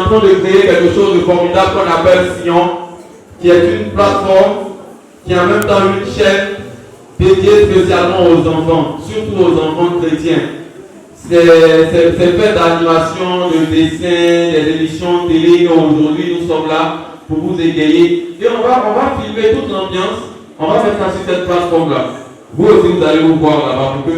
en train de créer quelque chose de formidable qu'on appelle Sion, qui est une plateforme, qui est en même temps une chaîne dédiée spécialement aux enfants, surtout aux enfants chrétiens. C'est fait d'animation, de dessins, des émissions télé. Aujourd'hui, nous sommes là pour vous égayer. Et on va filmer toute l'ambiance. On va mettre ça sur cette plateforme-là. Vous aussi, vous allez vous voir là-bas pour que,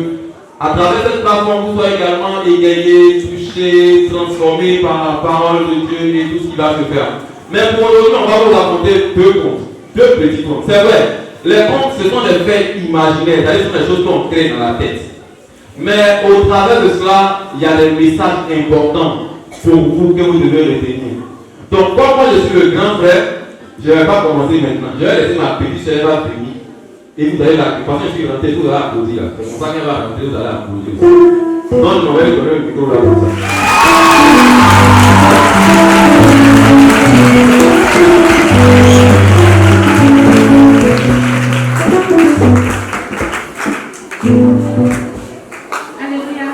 à travers cette plateforme, vous soyez également égayés, touchés, transformés par la parole de Dieu et tout ce qui va se faire. Mais pour aujourd'hui, on va vous raconter deux contes, deux petits contes. C'est vrai, les contes, ce sont des faits imaginaires, c'est-à-dire ce sont des choses qu'on crée dans la tête. Mais au travers de cela, il y a des messages importants pour vous que vous devez retenir. Donc, comme moi je suis le grand frère, je ne vais pas commencer maintenant. Je vais laisser ma petite sœur finir. Et vous allez la parce que je suis rentré, vous allez applaudir là. C'est comme ça qu'elle va rentrer, vous allez applaudir aussi. Non, je vais lui donner le micro là comme ça. Alléluia.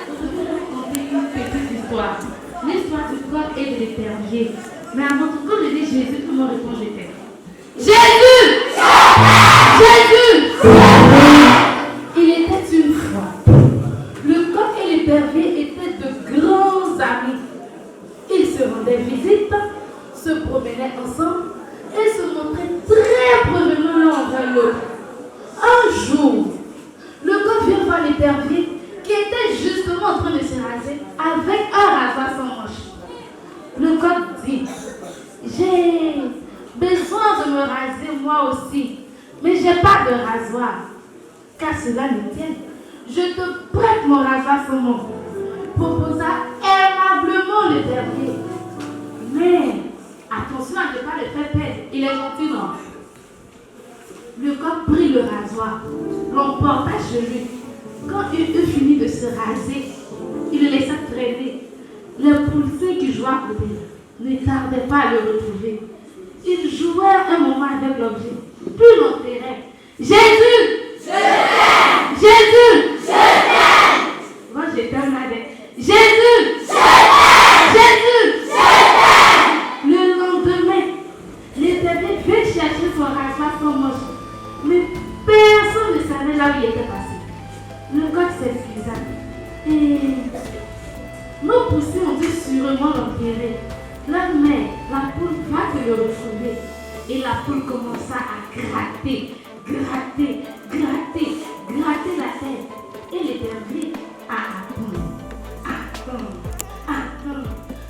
Je vais vous raconter une petite histoire. L'histoire du coq et de l'épervier. Mais avant tout, quand je dis Jésus, tout le monde répond je t'aime. Jésus! Jésus! Il était une fois. Le coq et l'épervier étaient de grands amis. Ils se rendaient visite, se promenaient ensemble et se montraient très prévenants l'un envers l'autre. Un jour, le coq vient voir l'épervier qui était justement en train de se raser avec un rasoir sans manche. Le coq dit: j'ai besoin de me raser moi aussi, mais j'ai pas de rasoir. Qu'à cela ne tienne, je te prête mon rasoir sans manche, proposa aimablement l'épervier. Mais attention à ne pas le faire perdre, il est gentil, non? Le coq prit le rasoir, l'emporta chez lui. Quand il eut fini de se raser, il le laissa traîner. Les poussins qui jouaient à côté ne tardaient pas à le retrouver. Il jouait un moment avec l'objet, puis l'enterrait. Jésus! Je t'aime! Jésus! Je t'aime! Moi je t'aime avec. Jésus! Je t'aime! Jésus! Je t'aime! Le lendemain, l'épervier vint chercher son rasoir sans manche. Mais personne ne savait là où il était passé. Le coq s'excusa. Et nos poussins ont dû sûrement l'enterrer. La mère, la poule va te le retrouver. Et la poule commença à gratter la terre. Et l'épervier a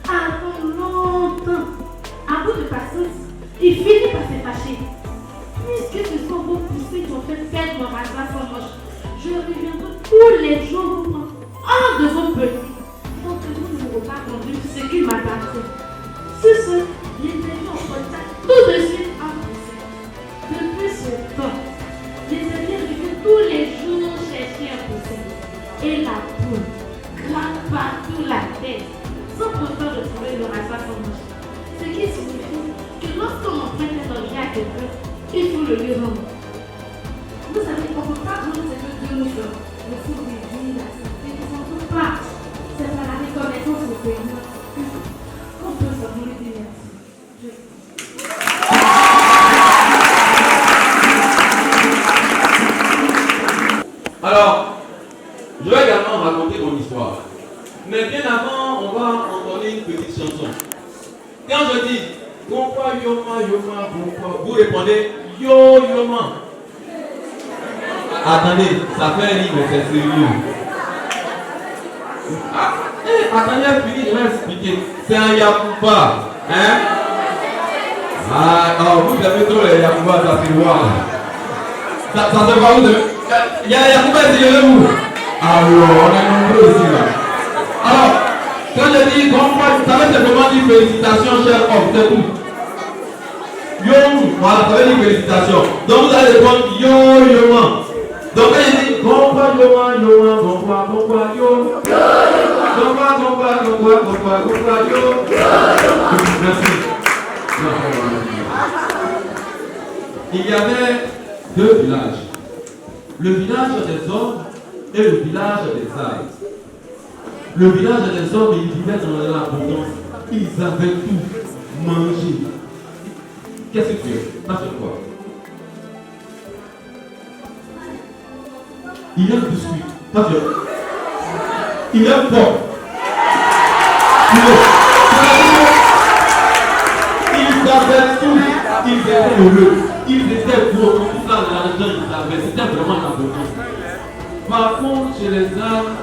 attend longtemps. À bout de patience, il finit par se fâcher. Puisque ce sont vos poussins qui ont fait perdre mon rasoir sans manche, je reviendrai tous les jours vous prendre un de vos petits. Donc vous ne pourrez pas conduire ce qui m'appartient. Sur ce, l'épervier emporta tout de suite un poussin. Depuis ce temps, l'épervier revient tous les jours chercher un poussin. Et la poule gratte partout la tête, sans pourtant retrouver le rasoir sans manche. Ce qui signifie que lorsqu'on emprunte un objet à quelqu'un, il faut le lui rendre. Vous savez qu'on ne peut pas rendre ce que Dieu nous donne. Le fou de vie, la santé, ne s'en trouve pas. C'est par la reconnaissance au Seigneur qu'on peut se rendre des merci. Alors, je vais également raconter mon histoire. Mais bien avant, on va entendre une petite chanson. Quand je dis Gompa Yoma Yoma Gompa, vous répondez Yo Yoma. Attendez, ça fait rire, mais c'est sérieux. Attendez, fini, je vais expliquer. C'est un Yakuba. Hein? Vous avez trop les Yakuba, ça se voit. Ça se voit où de... Il y a Yakuba, c'est vous. Alors, on est nombreux ici là. Alors, quand je dis Gompa, ça veut simplement dire félicitations, cher homme, c'est tout. Yo, voilà, ça veut dire félicitations. Donc vous allez répondre Yo Yoma. Donc quand je dis Gompa Yoma Yoma Gompa Gompa Yo Gompa Gompa Gompa Gompa Gompa Yo. Merci. Il y avait deux villages. Le village des hommes et le village des arbres. Le village des hommes, ils vivaient dans l'abondance. Ils avaient tout mangé. Qu'est-ce que tu es? Pas sur quoi? Il aime biscuit. Pas sûr. Il aime porc. Ils avaient tout. Ils étaient heureux. Ils étaient beaux. Tout ça, l'argent, ils avaient. C'était vraiment l'abondance. Par contre, chez les âmes,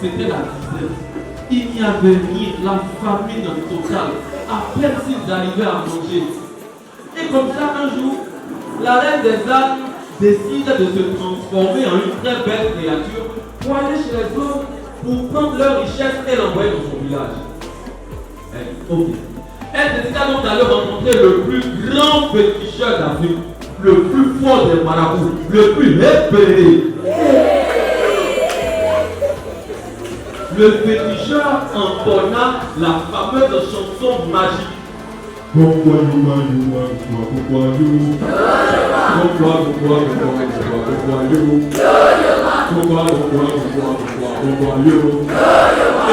c'était la misère. Il n'y avait rien, la famine totale. À peine s'ils arrivaient à manger. Et comme ça, un jour, la reine des âmes décide de se transformer en une très belle créature pour aller chez les hommes pour prendre leur richesse et l'envoyer dans son village. Elle décida donc d'aller rencontrer le plus grand féticheur d'Afrique, le plus fort des marabouts, le plus répéré. Le féticheur entonna la fameuse chanson magique. Et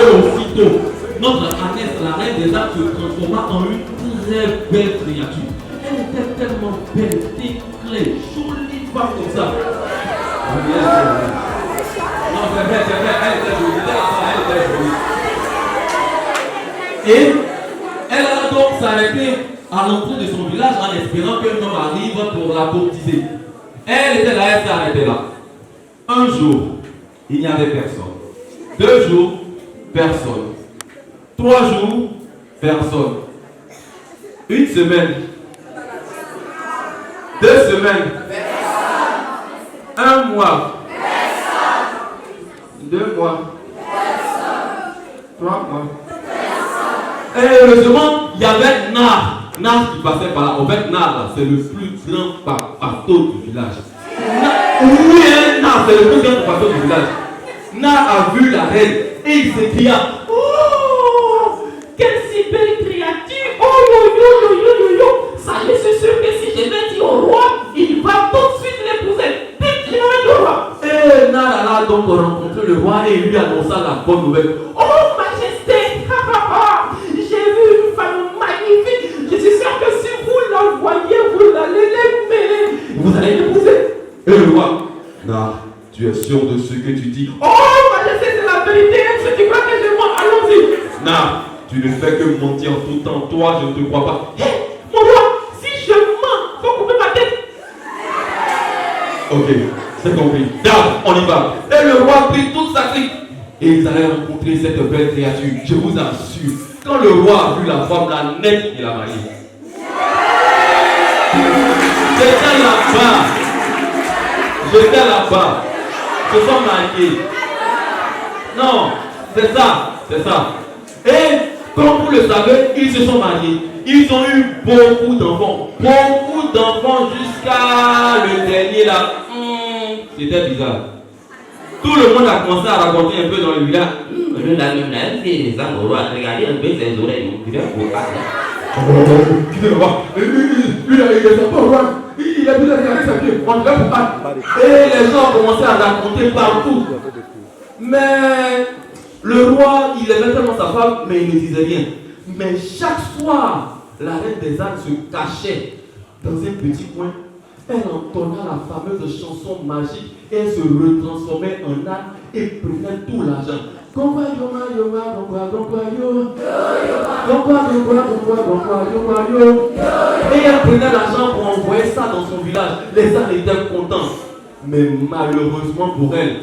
aussitôt, notre Agnès, la reine des âmes, se transforma en une très belle créature. Elle était tellement belle, éclairée, jolie femme comme ça. Non, c'est vrai, elle était jolie, Et elle a donc s'arrêter à l'entrée de son village en espérant qu'un homme arrive pour la baptiser. Elle était là, elle s'est arrêtée là. Un jour, il n'y avait personne. 2 jours, personne. 3 jours, personne. 1 semaine. 2 semaines. 1 mois. 2 mois. 3 mois. Et heureusement, il y avait Nar. Nar qui passait par là. En fait, Nar, c'est le plus grand papato du village. Oui, Nar, c'est le plus grand papato du village. Nar a vu la reine et il s'écria: oh, quelle si belle créature! Oh, yo. Ça, je suis sûr que si je vais dire au roi, il va tout de suite l'épouser. Dès qu'il va le roi. Et Nar a donc rencontré le roi et lui annonça la bonne nouvelle. Oh, majesté! J'ai vu une femme magnifique. Je suis sûr que si vous la voyez, vous allez l'aimer. Vous allez l'épouser. Et le roi: Nar, tu es sûr de ce que tu dis? Oh, majesté, c'est la vérité. Si tu crois que je mens, allons-y. Nar, tu ne fais que mentir tout le temps. Toi, je ne te crois pas. Hé, mon roi, si je mens, faut couper ma tête. Ok, c'est compris. Dame, on y va. Et le roi prit toute sa clique. Et ils allaient rencontrer cette belle créature. Je vous assure, quand le roi a vu la femme, la nette, il a marié. J'étais là-bas. Se sont mariés. Non, c'est ça. Et comme vous le savez, ils se sont mariés. Ils ont eu beaucoup d'enfants. Beaucoup d'enfants jusqu'à le dernier là. C'était bizarre. Tout le monde a commencé à raconter un peu dans le village. Regardez un peu ses oreilles. Quittez le roi. Lui, il est pas roi. Il a pu regarder sa pied. On ne l'a pas. Et les gens ont commencé à raconter partout. Mais le roi, il aimait tellement sa femme, mais il ne disait rien. Mais chaque soir, la reine des ânes se cachait dans un petit coin. Elle entonna la fameuse chanson magique et elle se retransformait en âne et prenait tout l'argent. Et elle prenait l'argent pour envoyer ça dans son village. Les ânes étaient contents. Mais malheureusement pour elle,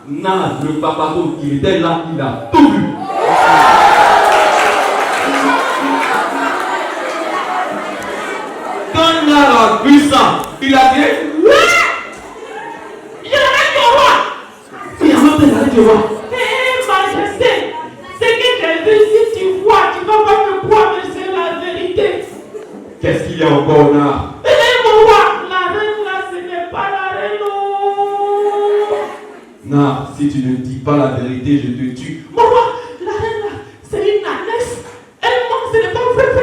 Nar, le papato, il était là, il a tout vu. Quand Nar a vu ça, il a dit: il y a un roi. Il y a un roi. Eh, majesté, c'est que j'ai vu, si tu vois, tu vas pas me croire, mais c'est la vérité. Qu'est-ce qu'il y a encore là? Mon roi, la reine là, ce n'est pas la reine. Nar, si tu ne dis pas la vérité, je te tue. Mon roi, la reine là, c'est une ânesse. Elle ment, ce n'est pas vrai.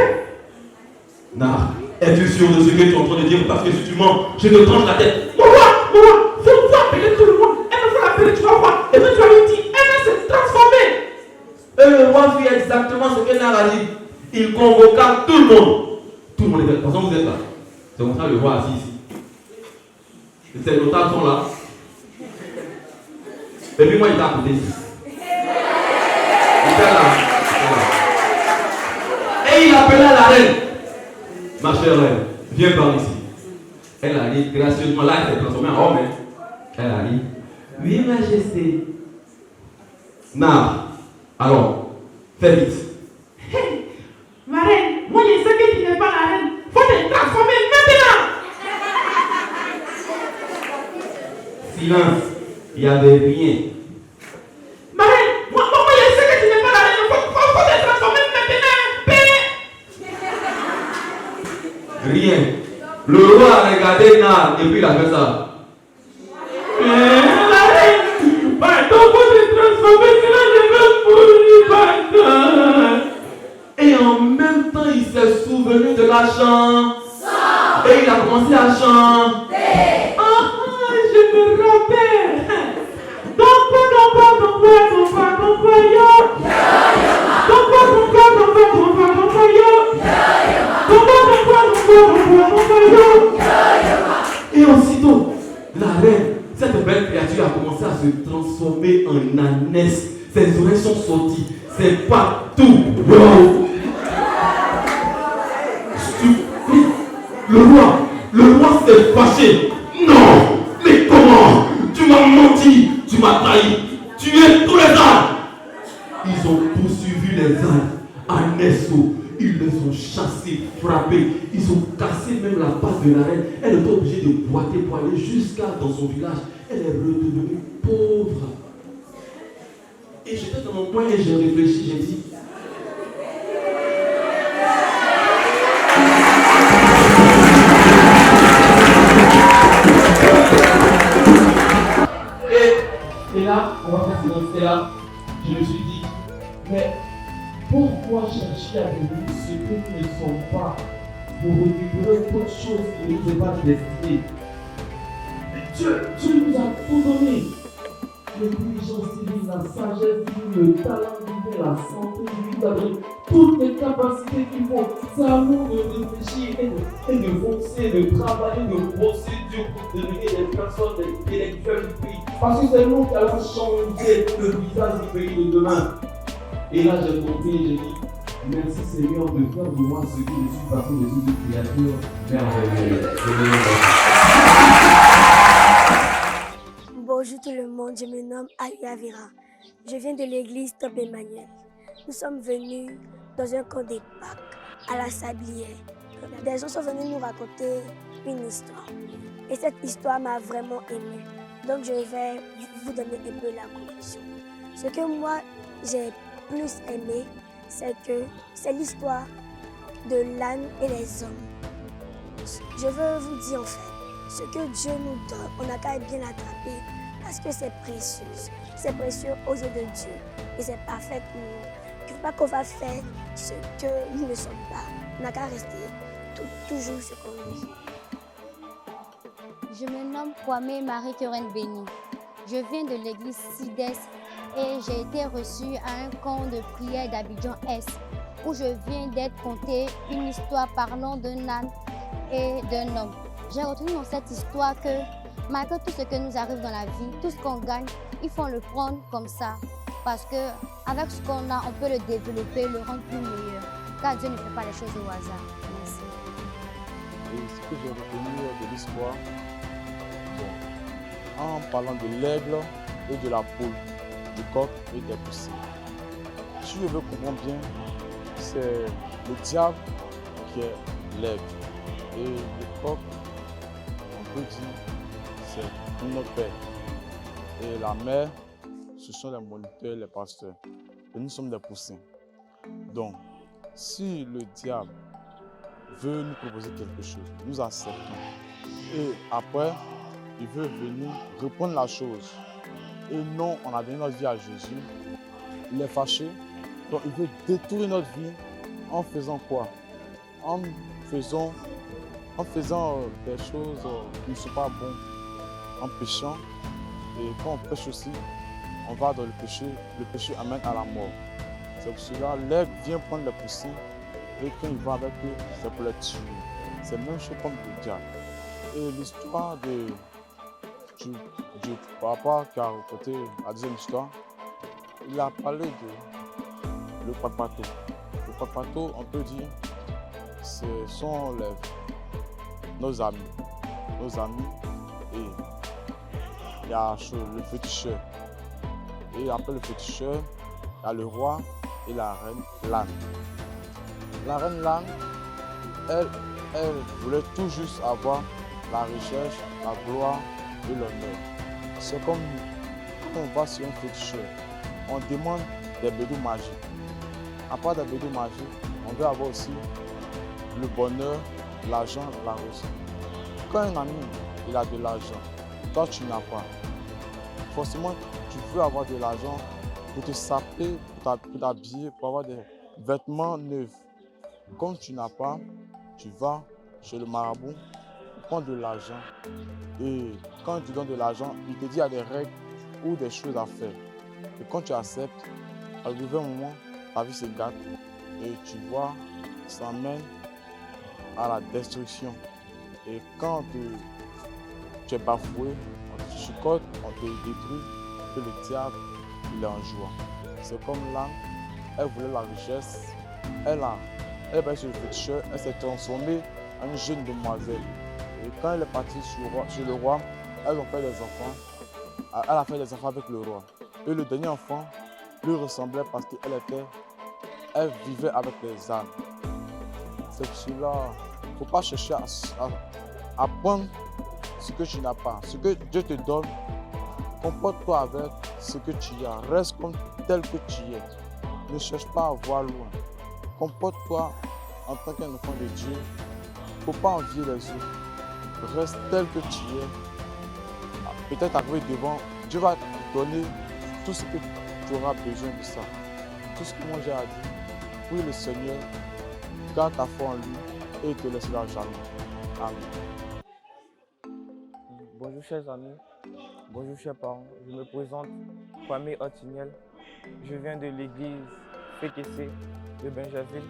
Nar, es-tu sûr de ce que tu es en train de dire? Parce que si tu mens, je te tranche la tête. Mon roi, faut appeler tout le monde. Elle me fait appeler, tu vas voir. Et puis tu vas lui dire, elle va se transformer. exactement ce que Nar a dit. Il convoqua tout le monde. Tout le monde était là. De toute façon, vous êtes là. C'est comme ça le roi assis ici. Et ces notables sont là. Et puis moi, il était à côté. Il était là. Et il appela la reine. Ma chère reine, viens par ici. Elle a dit gracieusement, là, elle s'est transformée en homme. Elle a dit, oui, majesté. Nar, alors, fais vite. Ma reine, moi je sais que tu n'es pas la reine. Faut te transformer maintenant. Silence, il y avait rien. Ma reine, moi je sais que tu n'es pas la reine. Faut te transformer maintenant. Rien. Le roi a regardé Nar et puis il a fait ça. La reine, pardon, faut te transformer, sinon je vais mourir, pardon. Et en même temps, il s'est souvenu de la chanson. Et il a commencé à chanter. Ah, je me rappelle. Donc, et aussitôt, la reine, cette belle créature a commencé à se transformer en ânesse. Ses oreilles sont sorties, ses pattes tout. Wow. Le roi s'est fâché. Non, mais comment? Tu m'as menti, tu m'as trahi, tu es tous les ânes. Ils ont poursuivi les ânes à Nesso. Ils les ont chassés, frappés. Ils ont cassé même la patte de la reine. Elle était obligée de boiter pour aller jusqu'à dans son village. Elle est redevenue pauvre. Et j'étais dans mon coin et j'ai réfléchi, j'ai dit, et là, on va faire silence. Et là, je me suis dit, mais pourquoi chercher à devenir ce que nous ne sommes pas pour récupérer autre chose qui ne nous est pas destinée? Dieu nous a tout donné. L'intelligence divine, la sagesse divine, le talent divin, la santé divine, toutes les capacités qu'il faut. C'est à nous de réfléchir et de foncer, de travailler, de bosser dur pour devenir des personnes intellectuelles du pays. Parce que c'est nous qui allons changer le visage du pays de demain. Et là, j'ai compris, j'ai dit, merci Seigneur de faire de moi ce que je suis parce que je suis une créature merveilleuse. Bonjour tout le monde, je me nomme Alia Vira. Je viens de l'église Top Emmanuel. Nous sommes venus dans un camp des Pâques à la Sablière. Des gens sont venus nous raconter une histoire. Et cette histoire m'a vraiment aimé. Donc je vais vous donner un peu la conclusion. Ce que moi j'ai plus aimé, c'est que c'est l'histoire de l'âne et les hommes. Je veux vous dire en fait, ce que Dieu nous donne, on n'a qu'à bien l'attraper parce que c'est précieux. C'est précieux aux yeux de Dieu et c'est parfait pour nous. Il ne faut pas qu'on va faire ce que nous ne sommes pas. On n'a qu'à rester toujours ce qu'on est. Je me nomme Kwame Marie-Keren Béni. Je viens de l'église Sides et j'ai été reçue à un camp de prière d'Abidjan Est où je viens d'être contée une histoire parlant d'un âne et d'un homme. J'ai retenu dans cette histoire que malgré tout ce que nous arrive dans la vie, tout ce qu'on gagne, il faut le prendre comme ça. Parce qu'avec ce qu'on a, on peut le développer, le rendre plus meilleur. Car Dieu ne fait pas les choses au hasard. Merci. Et ce que j'ai retenu de l'histoire, en parlant de l'aigle et de la poule, du coq et des poussins. Si je veux comprendre bien, c'est le diable qui est l'aigle. Et le coq, on peut dire, c'est notre père. Et la mère, ce sont les moniteurs, les pasteurs. Et nous sommes des poussins. Donc, si le diable veut nous proposer quelque chose, nous acceptons. Et après, il veut venir reprendre la chose. Et non, on a donné notre vie à Jésus. Il est fâché. Donc, il veut détruire notre vie en faisant quoi? En faisant des choses qui ne sont pas bonnes, en péchant. Et quand on pêche aussi, on va dans le péché. Le péché amène à la mort. C'est pour cela l'aigle vient prendre les poussins et quand il va avec eux, c'est pour les tuer. C'est même chose comme le diable. Et l'histoire du papa qui a raconté la deuxième histoire, il a parlé de le papato. Le papato, on peut dire, ce sont nos amis. Et il y a le féticheur. Et après le féticheur, il y a le roi et la reine l'âne. La reine l'âne, elle voulait tout juste avoir la richesse, la gloire et l'honneur. C'est comme nous. Quand on va sur un féticheur, on demande des bédous magiques. À part des bédous magiques, on veut avoir aussi le bonheur, l'argent, la réussite. Quand un ami il a de l'argent, toi tu n'as pas, forcément tu veux avoir de l'argent pour te saper, pour t'habiller, pour avoir des vêtements neufs. Comme tu n'as pas, tu vas chez le marabout, prends de l'argent et quand tu donnes de l'argent, il te dit qu'il y a des règles ou des choses à faire. Et quand tu acceptes, à un moment, ta vie se gâte et tu vois, ça mène à la destruction. Et quand tu es bafoué, on te chicote, on te détruit, que le diable il est en joie. C'est comme là, elle voulait la richesse, elle est partie sur le féticheur, elle s'est transformée en une jeune demoiselle. Et quand elle est partie sur le roi, elles ont fait des enfants. Elle a fait des enfants avec le roi. Et le dernier enfant lui ressemblait parce qu'elle vivait avec les ânes. C'est pour cela, il ne faut pas chercher à prendre ce que tu n'as pas. Ce que Dieu te donne, comporte-toi avec ce que tu as. Reste comme tel que tu es. Ne cherche pas à voir loin. Comporte-toi en tant qu'un enfant de Dieu. Il ne faut pas envier les autres. Reste tel que tu es. Peut-être arrivé devant, Dieu va te donner tout ce que tu auras besoin de ça. Tout ce que moi j'ai à dire. Oui, le Seigneur, garde ta foi en lui et il te laissera jamais. Amen. Bonjour chers amis, bonjour chers parents. Je me présente Kwame Otignel. Je viens de l'église FKC de Benjaville.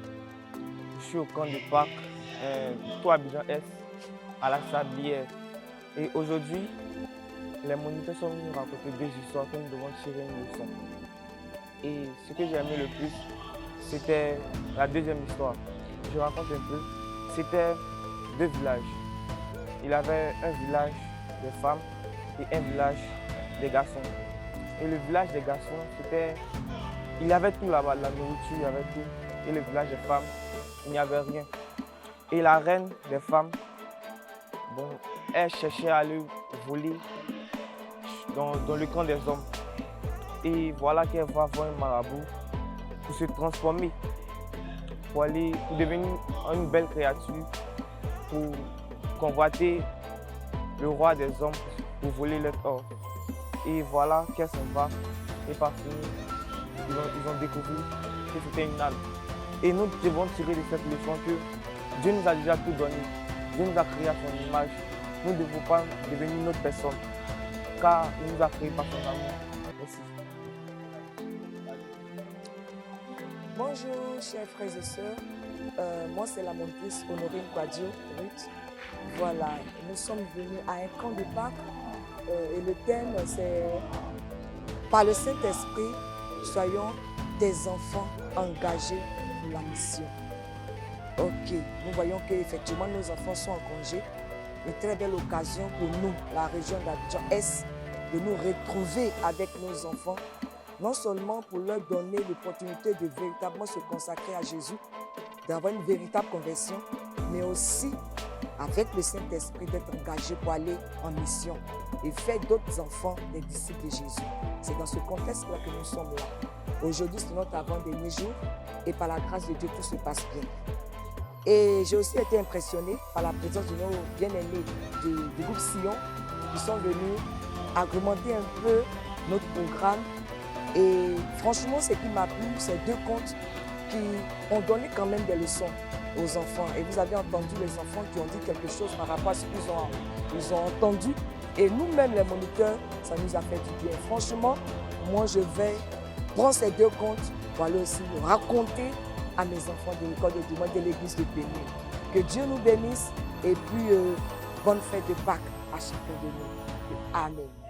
Je suis au camp de Pâques, plutôt Abidjan Est, à la Sablière. Et aujourd'hui, les moniteurs sont venus nous raconter deux histoires que nous devons tirer une leçon. Et ce que j'ai aimé le plus, c'était la deuxième histoire. Je raconte un peu. C'était deux villages. Il y avait un village des femmes et un village des garçons. Et le village des garçons, il y avait tout là-bas, la nourriture, il y avait tout. Et le village des femmes, il n'y avait rien. Et la reine des femmes, elle cherchait à aller voler dans le camp des hommes. Et voilà qu'elle va voir un marabout pour se transformer, pour devenir une belle créature, pour convoiter le roi des hommes, pour voler leur or. Et voilà qu'elle s'en va, et par finir, ils ont découvert que c'était une âne. Et nous devons tirer de cette leçon que Dieu nous a déjà tout donné. Dieu nous a créé à son image. Nous ne devons pas devenir une autre personne, car il nous a créé par son amour. Merci. Bonjour chers frères et sœurs, moi c'est la monitrice Honorine Quadio Ruth. Voilà, nous sommes venus à un camp de Pâques et le thème c'est par le Saint-Esprit, soyons des enfants engagés pour la mission. Ok, nous voyons qu'effectivement nos enfants sont en congé. Une très belle occasion pour nous, la région d'Abidjan Est, de nous retrouver avec nos enfants. Non seulement pour leur donner l'opportunité de véritablement se consacrer à Jésus, d'avoir une véritable conversion, mais aussi avec le Saint-Esprit d'être engagé pour aller en mission et faire d'autres enfants des disciples de Jésus. C'est dans ce contexte-là que nous sommes là. Aujourd'hui, c'est notre avant-dernier jour et par la grâce de Dieu, tout se passe bien. Et j'ai aussi été impressionné par la présence de nos bien-aimés du groupe Sion qui sont venus agrémenter un peu notre programme. Et franchement, ce qui m'a plu, c'est deux contes qui ont donné quand même des leçons aux enfants. Et vous avez entendu les enfants qui ont dit quelque chose par rapport à ce qu'ils ont entendu. Et nous-mêmes, les moniteurs, ça nous a fait du bien. Franchement, moi, je vais prendre ces deux contes pour aller aussi raconter à mes enfants de l'école de Dimanche de l'église de Bénin. Que Dieu nous bénisse et puis bonne fête de Pâques à chacun de nous. Amen.